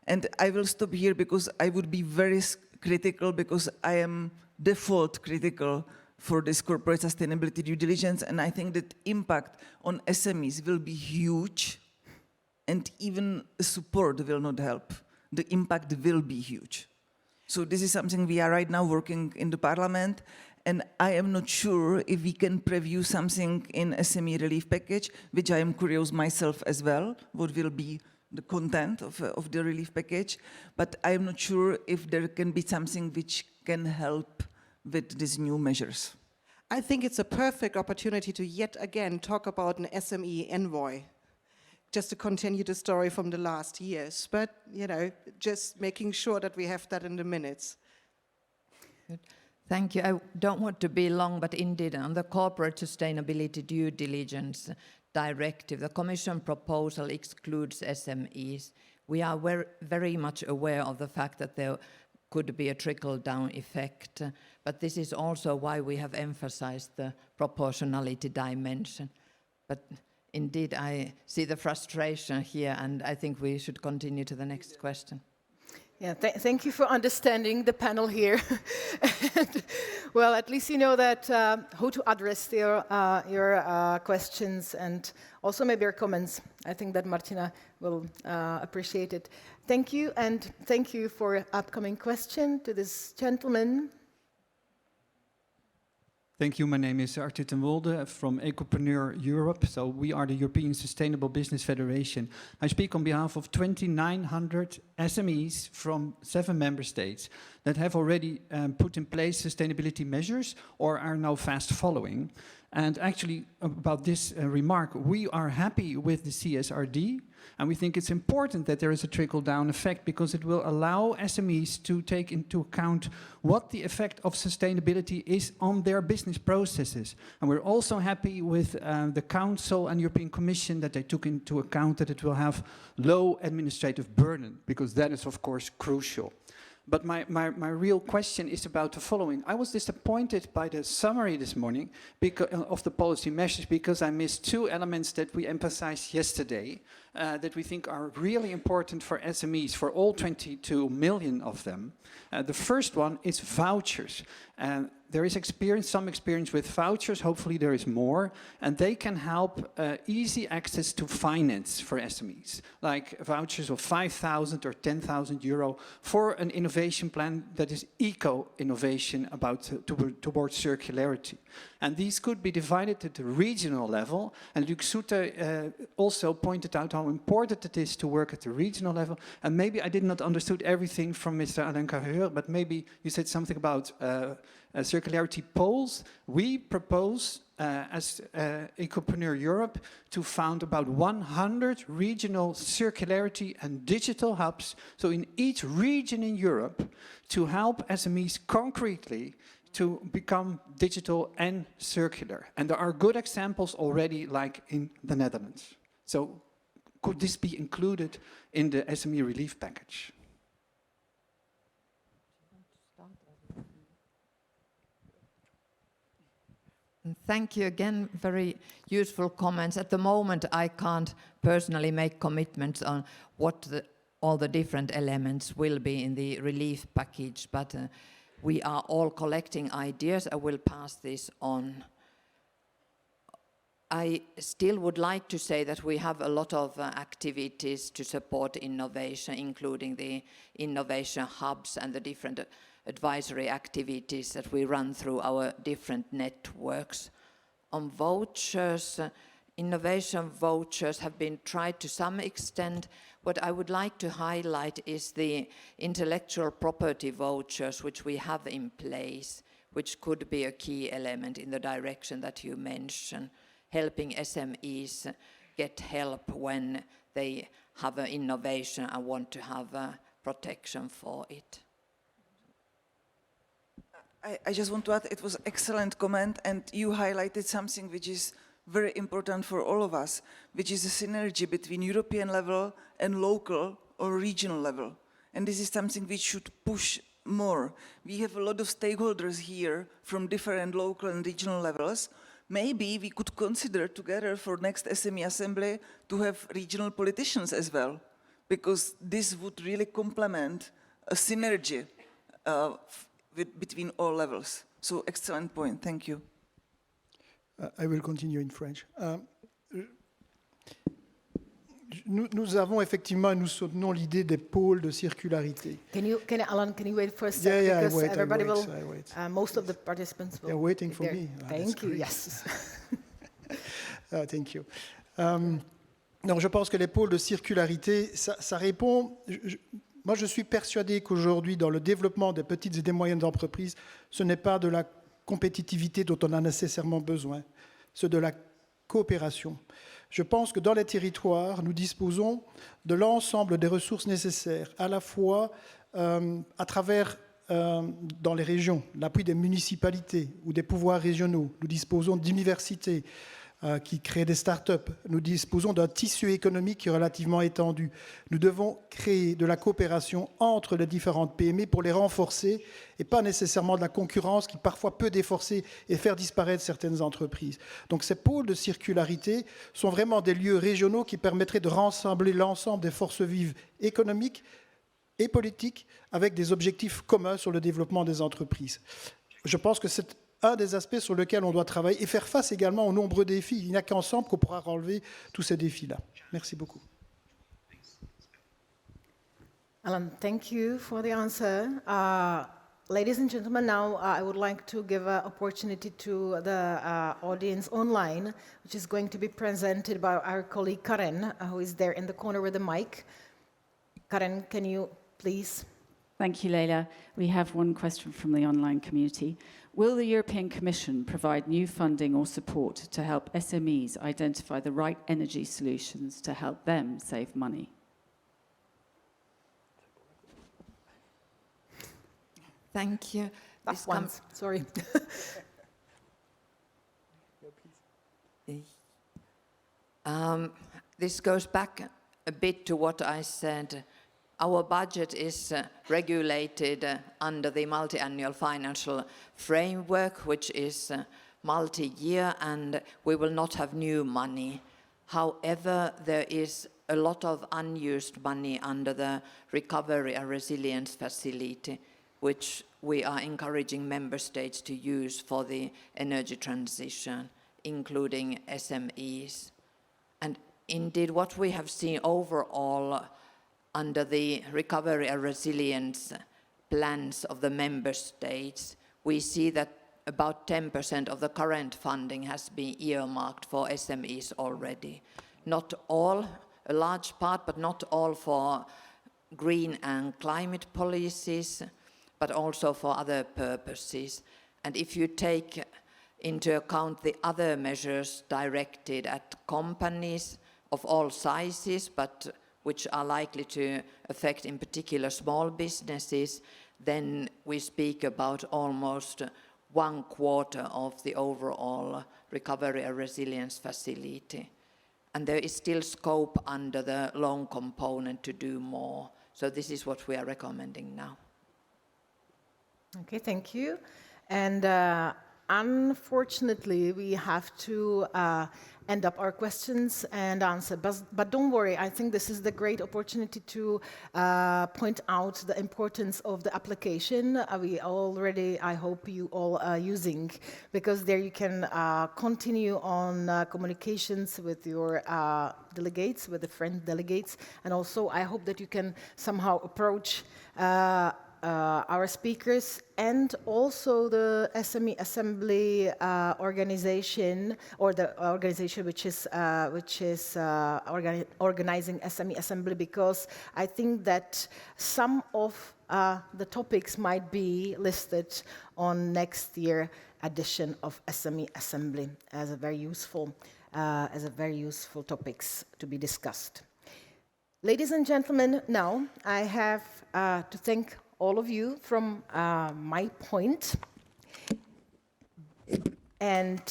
Speaker 3: And I will stop here because I would be very critical, because I am default critical for this corporate sustainability due diligence, and I think that impact on SMEs will be huge, and even support will not help. The impact will be huge. So this is something we are right now working in the Parliament, and I am not sure if we can preview something in SME Relief Package, which I am curious myself as well, what will be the content of the relief package, but I am not sure if there can be something which can help with these new measures.
Speaker 5: I think it's a perfect opportunity to yet again talk about an SME envoy, just to continue the story from the last years, but just making sure that we have that in the minutes.
Speaker 2: Good. Thank you. I don't want to be long, but indeed on the corporate sustainability due diligence directive, the Commission proposal excludes SMEs. We are very much aware of the fact that there could be a trickle-down effect, but this is also why we have emphasized the proportionality dimension. But indeed, I see the frustration here, and I think we should continue to the next question.
Speaker 1: Yeah, thank you for understanding the panel here. And, well, at least you know that how to address your questions and also maybe your comments. I think that Martina will appreciate it. Thank you, and thank you for your upcoming question to this gentleman.
Speaker 6: Thank you. My name is Arthur ten Wolde from Ecopreneur Europe. So we are the European Sustainable Business Federation. I speak on behalf of 2,900 SMEs from 7 member states that have already put in place sustainability measures or are now fast following. And actually, about this remark, we are happy with the CSRD, and we think it's important that there is a trickle-down effect because it will allow SMEs to take into account what the effect of sustainability is on their business processes. And we're also happy with the Council and European Commission that they took into account that it will have low administrative burden, because that is, of course, crucial. But my real question is about the following. I was disappointed by the summary this morning of the policy measures because I missed 2 elements that we emphasized yesterday that we think are really important for SMEs, for all 22 million of them. The first one is vouchers. There is some experience with vouchers, hopefully there is more, and they can help easy access to finance for SMEs, like vouchers of 5,000 or 10,000 euro for an innovation plan that is eco-innovation towards circularity. And these could be divided at the regional level, and Luc Soete also pointed out how important it is to work at the regional level, and maybe I did not understood everything from Mr. Alain Carreur, but maybe you said something about circularity poles. We propose, as Ecopreneur Europe, to found about 100 regional circularity and digital hubs, so in each region in Europe, to help SMEs concretely to become digital and circular. And there are good examples already, like in the Netherlands. So could this be included in the SME Relief Package?
Speaker 2: Thank you again, very useful comments. At the moment, I can't personally make commitments on what all the different elements will be in the relief package, but we are all collecting ideas. I will pass this on. I still would like to say that we have a lot of activities to support innovation, including the innovation hubs and the different advisory activities that we run through our different networks. On vouchers, innovation vouchers have been tried to some extent. What I would like to highlight is the intellectual property vouchers which we have in place, which could be a key element in the direction that you mentioned, helping SMEs get help when they have an innovation and want to have protection for it.
Speaker 3: I just want to add, it was an excellent comment, and you highlighted something which is very important for all of us, which is the synergy between European level and local or regional level. And this is something we should push more. We have a lot of stakeholders here from different local and regional levels. Maybe we could consider together for next SME Assembly to have regional politicians as well, because this would really complement a synergy between all levels. So excellent point, thank you.
Speaker 4: I will continue in French. Nous avons effectivement, nous soutenons l'idée des pôles de circularité.
Speaker 1: Alan, can you wait for a second?
Speaker 4: Yeah,
Speaker 1: because
Speaker 4: I wait,
Speaker 1: everybody
Speaker 4: I wait,
Speaker 1: will,
Speaker 4: I wait.
Speaker 1: most of the participants will.
Speaker 4: They're waiting
Speaker 1: be
Speaker 4: for
Speaker 1: there.
Speaker 4: me.
Speaker 1: Thank you, yes.
Speaker 4: Thank you. Non, je pense que les pôles de circularité, ça répond... Moi, je suis persuadé qu'aujourd'hui, dans le développement des petites et des moyennes entreprises, ce n'est pas de la compétitivité dont on a nécessairement besoin, c'est de la coopération. Je pense que dans les territoires, nous disposons de l'ensemble des ressources nécessaires, à la fois à travers, dans les régions, l'appui des municipalités ou des pouvoirs régionaux. Nous disposons d'universités qui créent des start-up. Nous disposons d'un tissu économique qui est relativement étendu. Nous devons créer de la coopération entre les différentes PME pour les renforcer et pas nécessairement de la concurrence qui parfois peut déforcer et faire disparaître certaines entreprises. Donc ces pôles de circularité sont vraiment des lieux régionaux qui permettraient de rassembler l'ensemble des forces vives économiques et politique avec des objectifs communs sur le développement des entreprises. Je pense que c'est un des aspects sur lesquels on doit travailler et faire face également aux nombreux défis. Il n'y a qu'ensemble qu'on pourra relever tous ces défis-là. Merci beaucoup.
Speaker 1: Alan, thank you for the answer. Ladies and gentlemen, now I would like to give an opportunity to the audience online, which is going to be presented by our colleague Karen, who is there in the corner with the mic. Karen, can you please?
Speaker 7: Thank you, Leila. We have one question from the online community. Will the European Commission provide new funding or support to help SMEs identify the right energy solutions to help them save money?
Speaker 2: Thank you.
Speaker 1: Last ones, sorry.
Speaker 2: This goes back a bit to what I said. Our budget is regulated under the multi-annual financial framework, which is multi-year, and we will not have new money. However, there is a lot of unused money under the Recovery and Resilience Facility, which we are encouraging member states to use for the energy transition, including SMEs. And indeed, what we have seen overall under the recovery and resilience plans of the member states, we see that about 10% of the current funding has been earmarked for SMEs already. Not all, a large part, but not all for green and climate policies, but also for other purposes. And if you take into account the other measures directed at companies of all sizes, but which are likely to affect in particular small businesses, then we speak about almost 1/4 of the overall recovery and resilience facility. And there is still scope under the loan component to do more. So this is what we are recommending now.
Speaker 1: Okay, thank you. And unfortunately, we have to end up our questions and answer. But don't worry, I think this is the great opportunity to point out the importance of the application we already, I hope you all are using, because there you can continue on communications with your delegates, with the friend delegates, and also I hope that you can somehow approach our speakers and also the SME Assembly organization, or the organization which is organizing SME Assembly, because I think that some of the topics might be listed on next year edition of SME Assembly as a very useful topics to be discussed. Ladies and gentlemen, now I have to thank all of you from my point. And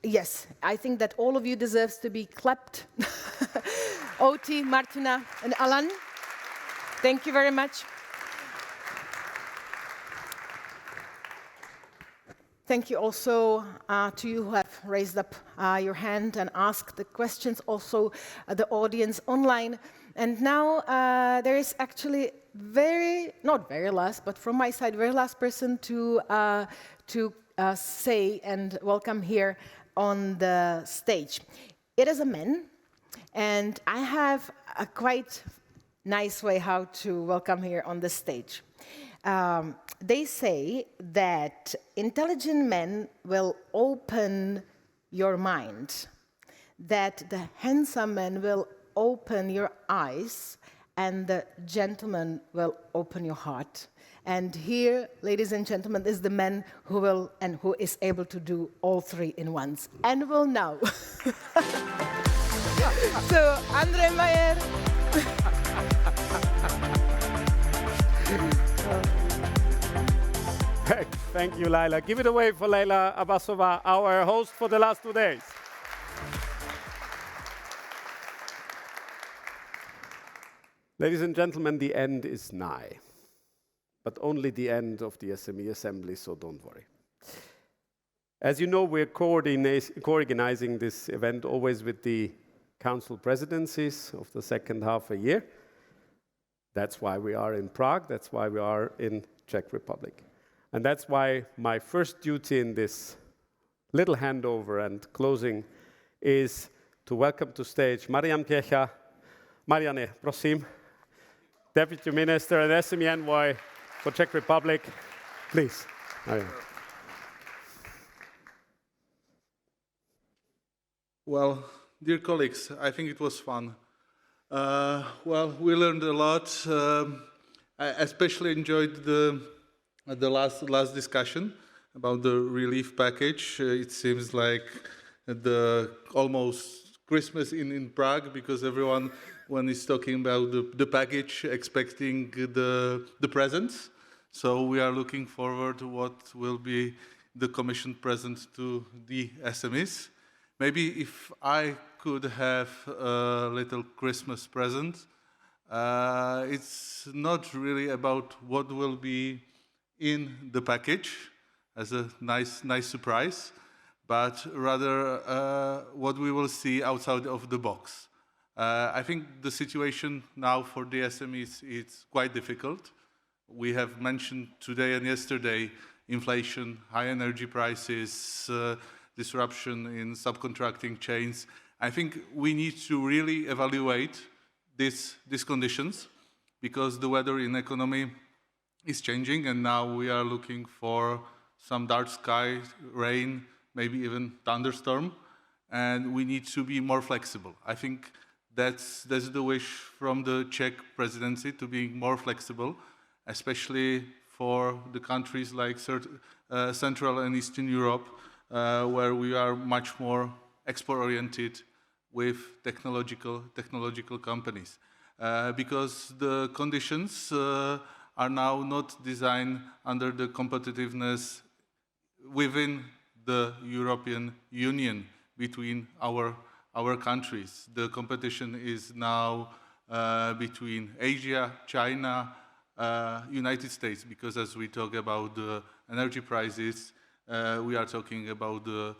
Speaker 1: yes, I think that all of you deserves to be clapped. Outi, Martina, and Alan, thank you very much. Thank you also to you who have raised up your hand and asked the questions, also the audience online. And now there is actually not very last, but from my side, very last person to say and welcome here on the stage. It is a man, and I have a quite nice way how to welcome here on the stage. They say that intelligent men will open your mind, that the handsome men will open your eyes, and the gentleman will open your heart. And here, ladies and gentlemen, is the man who will and who is able to do all three in once, and will now. So, Andre Meyer.
Speaker 8: Thank you, Laila. Give it away for Laila Abbasova, our host for the last 2 days. Ladies and gentlemen, the end is nigh, but only the end of the SME Assembly, so don't worry. As you know, we're co-organizing this event always with the Council presidencies of the second half a year. That's why we are in Prague, that's why we are in Czech Republic. And that's why my first duty in this little handover and closing is to welcome to stage Marian Piecha. Mariane, prosím, Deputy Minister and SME Envoy for Czech Republic. Please, Marian.
Speaker 9: Well, dear colleagues, I think it was fun. Well, we learned a lot. I especially enjoyed the last discussion about the relief package. It seems like the almost Christmas in Prague, because everyone, when is talking about the package, expecting the presents. So we are looking forward to what will be the Commission present to the SMEs. Maybe if I could have a little Christmas present, it's not really about what will be in the package as a nice surprise, but rather what we will see outside of the box. I think the situation now for the SMEs is quite difficult. We have mentioned today and yesterday inflation, high energy prices, disruption in subcontracting chains. I think we need to really evaluate these conditions, because the weather in economy is changing, and now we are looking for some dark sky, rain, maybe even thunderstorm, and we need to be more flexible. I think that's the wish from the Czech presidency, to be more flexible, especially for the countries like Central and Eastern Europe, where we are much more export-oriented with technological companies. Because the conditions are now not designed under the competitiveness within the European Union between our countries. The competition is now between Asia, China, United States, because as we talk about the energy prices, we are talking about the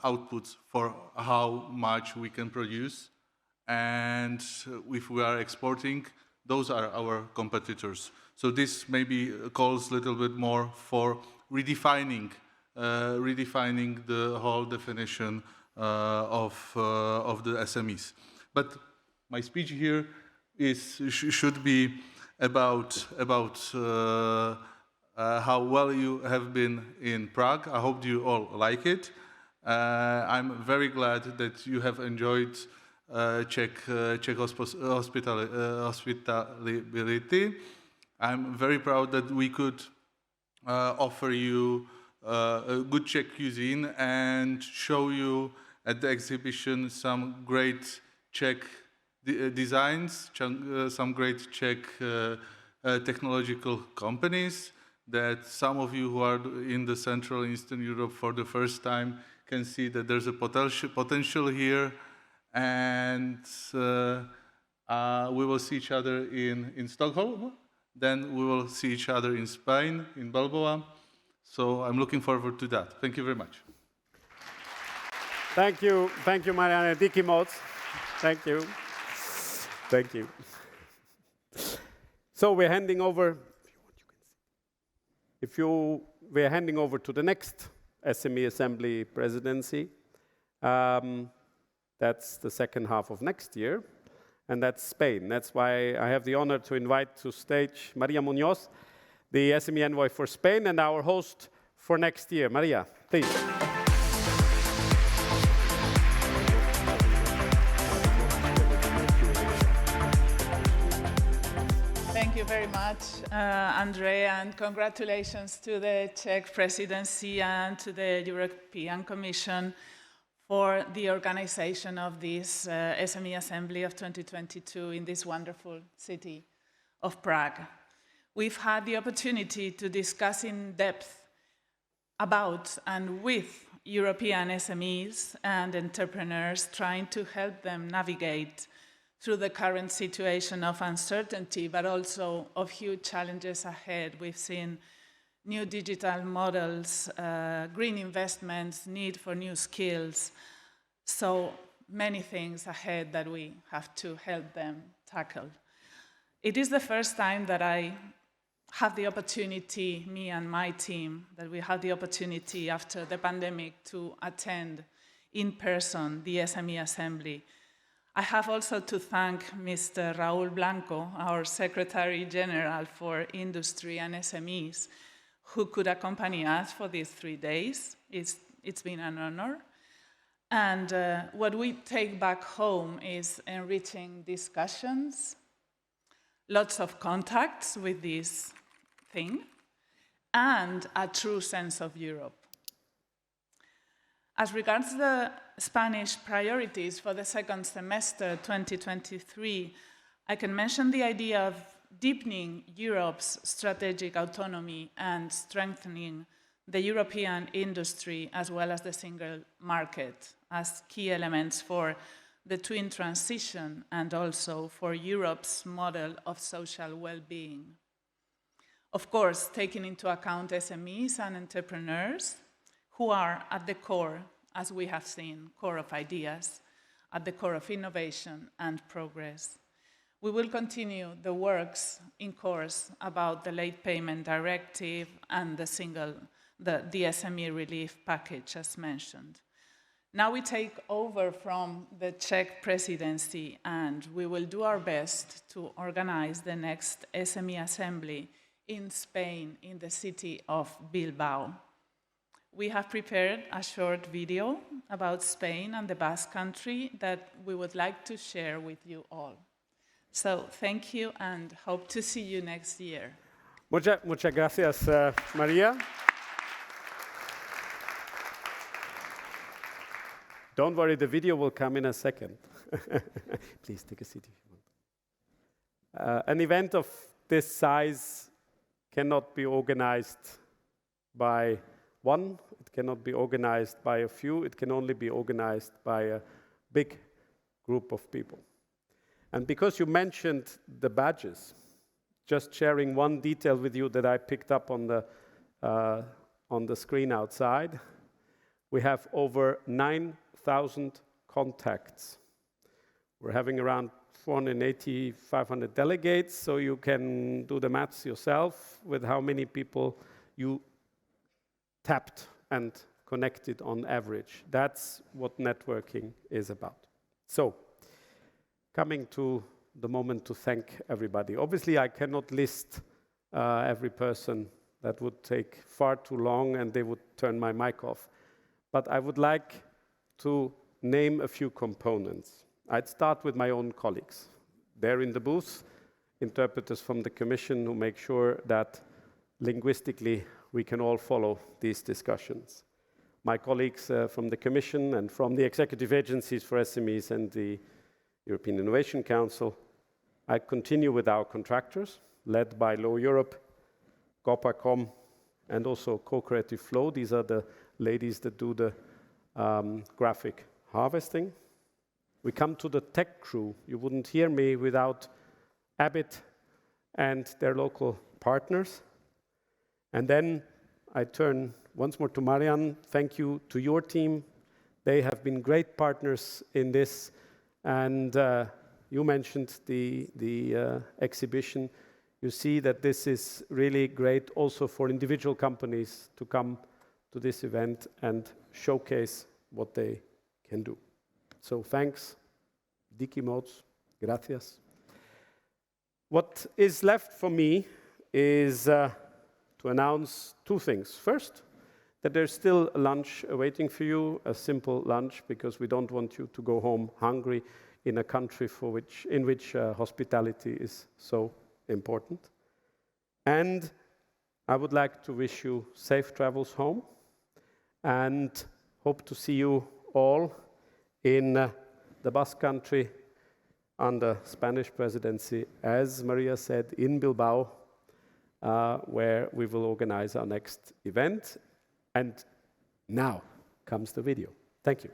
Speaker 9: outputs for how much we can produce. And if we are exporting, those are our competitors. So this maybe calls a little bit more for redefining the whole definition of the SMEs. But my speech here should be about how well you have been in Prague. I hope you all like it. I'm very glad that you have enjoyed Czech hospitality. I'm very proud that we could offer you a good Czech cuisine and show you at the exhibition some great Czech designs, some great Czech technological companies that some of you who are in the Central and Eastern Europe for the first time can see that there's a potential here. And we will see each other in Stockholm. Then we will see each other in Spain, in Balboa. So I'm looking forward to that. Thank you very much.
Speaker 8: Thank you, Marianne. Díky moc. Thank you. Thank you. So we're handing over. We're handing over to the next SME Assembly presidency. That's the second half of next year, and that's Spain. That's why I have the honor to invite to stage Maria Muñoz, the SME Envoy for Spain and our host for next year. Maria, please.
Speaker 10: Thank you very much, Andrea, and congratulations to the Czech presidency and to the European Commission for the organization of this SME Assembly of 2022 in this wonderful city of Prague. We've had the opportunity to discuss in depth about and with European SMEs and entrepreneurs, trying to help them navigate through the current situation of uncertainty, but also of huge challenges ahead. We've seen new digital models, green investments, need for new skills. So many things ahead that we have to help them tackle. It is the first time that I have the opportunity, me and my team, that we have the opportunity after the pandemic to attend in person the SME Assembly. I have also to thank Mr. Raúl Blanco, our Secretary General for Industry and SMEs, who could accompany us for these 3 days. It's been an honor. And what we take back home is enriching discussions, lots of contacts with this thing, and a true sense of Europe. As regards the Spanish priorities for the second semester 2023, I can mention the idea of deepening Europe's strategic autonomy and strengthening the European industry as well as the single market as key elements for the twin transition and also for Europe's model of social well-being. Of course, taking into account SMEs and entrepreneurs who are at the core, as we have seen, core of ideas, at the core of innovation and progress. We will continue the works in course about the late payment directive and the SME Relief Package, as mentioned. Now we take over from the Czech presidency, and we will do our best to organize the next SME Assembly in Spain, in the city of Bilbao. We have prepared a short video about Spain and the Basque Country that we would like to share with you all. So thank you and hope to see you next year.
Speaker 8: Muchas gracias, Maria. Don't worry, the video will come in a second. Please take a seat if you want. An event of this size cannot be organized by one, it cannot be organized by a few, it can only be organized by a big group of people. And because you mentioned the badges, just sharing one detail with you that I picked up on the screen outside, we have over 9,000 contacts. We're having around 480, 500 delegates, so you can do the maths yourself with how many people you tapped and connected on average. That's what networking is about. So, coming to the moment to thank everybody. Obviously, I cannot list every person. That would take far too long and they would turn my mic off. But I would like to name a few components. I'd start with my own colleagues. They're in the booth, interpreters from the Commission who make sure that linguistically we can all follow these discussions. My colleagues from the Commission and from the executive agencies for SMEs and the European Innovation Council. I continue with our contractors, led by Law Europe, Copacom, and also Co-Creative Flow. These are the ladies that do the graphic harvesting. We come to the tech crew. You wouldn't hear me without Abbott and their local partners. And then I turn once more to Marianne. Thank you to your team. They have been great partners in this. And you mentioned the exhibition. You see that this is really great also for individual companies to come to this event and showcase what they can do. So thanks, Dicky Modes, gracias. What is left for me is to announce two things. First, that there's still a lunch awaiting for you, a simple lunch, because we don't want you to go home hungry in a country in which hospitality is so important. And I would like to wish you safe travels home and hope to see you all in the Basque Country under Spanish presidency, as Maria said, in Bilbao, where we will organize our next event. And now comes the video. Thank you.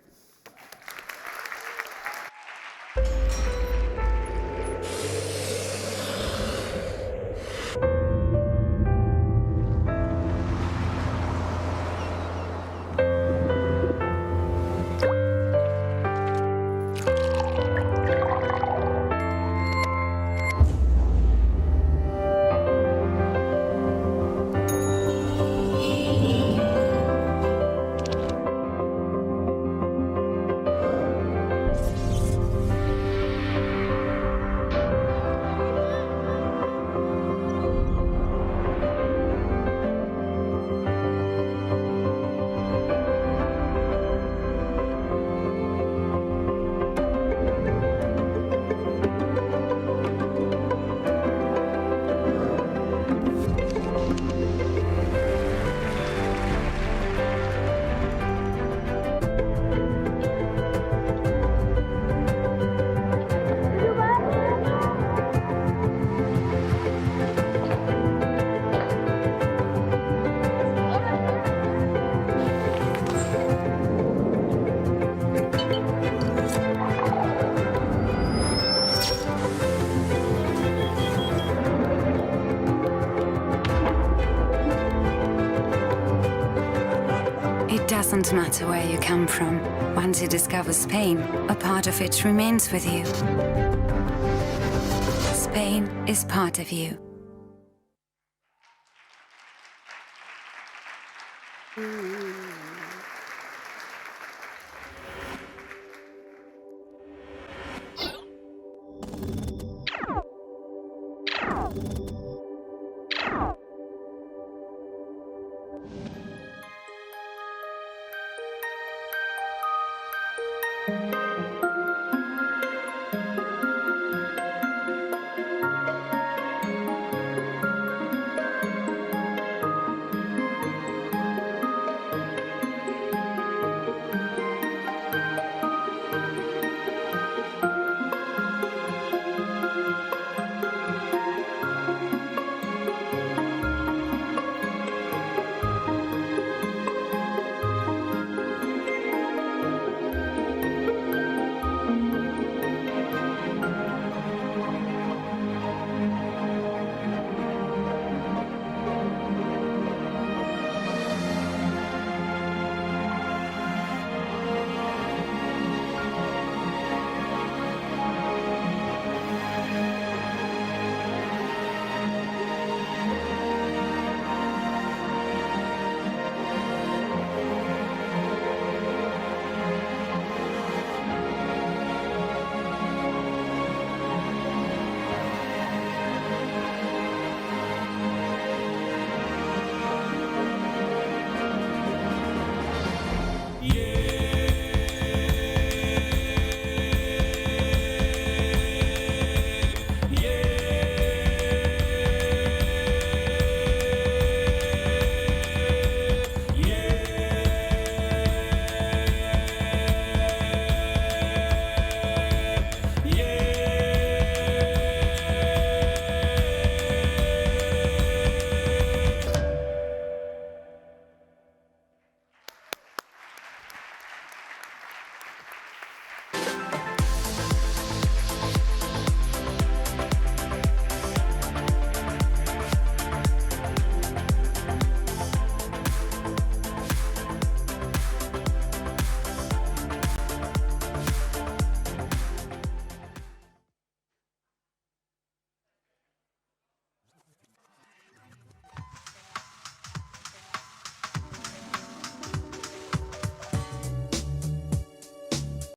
Speaker 11: doesn't matter where you come from. Once you discover Spain, a part of it remains with you. Spain is part of you.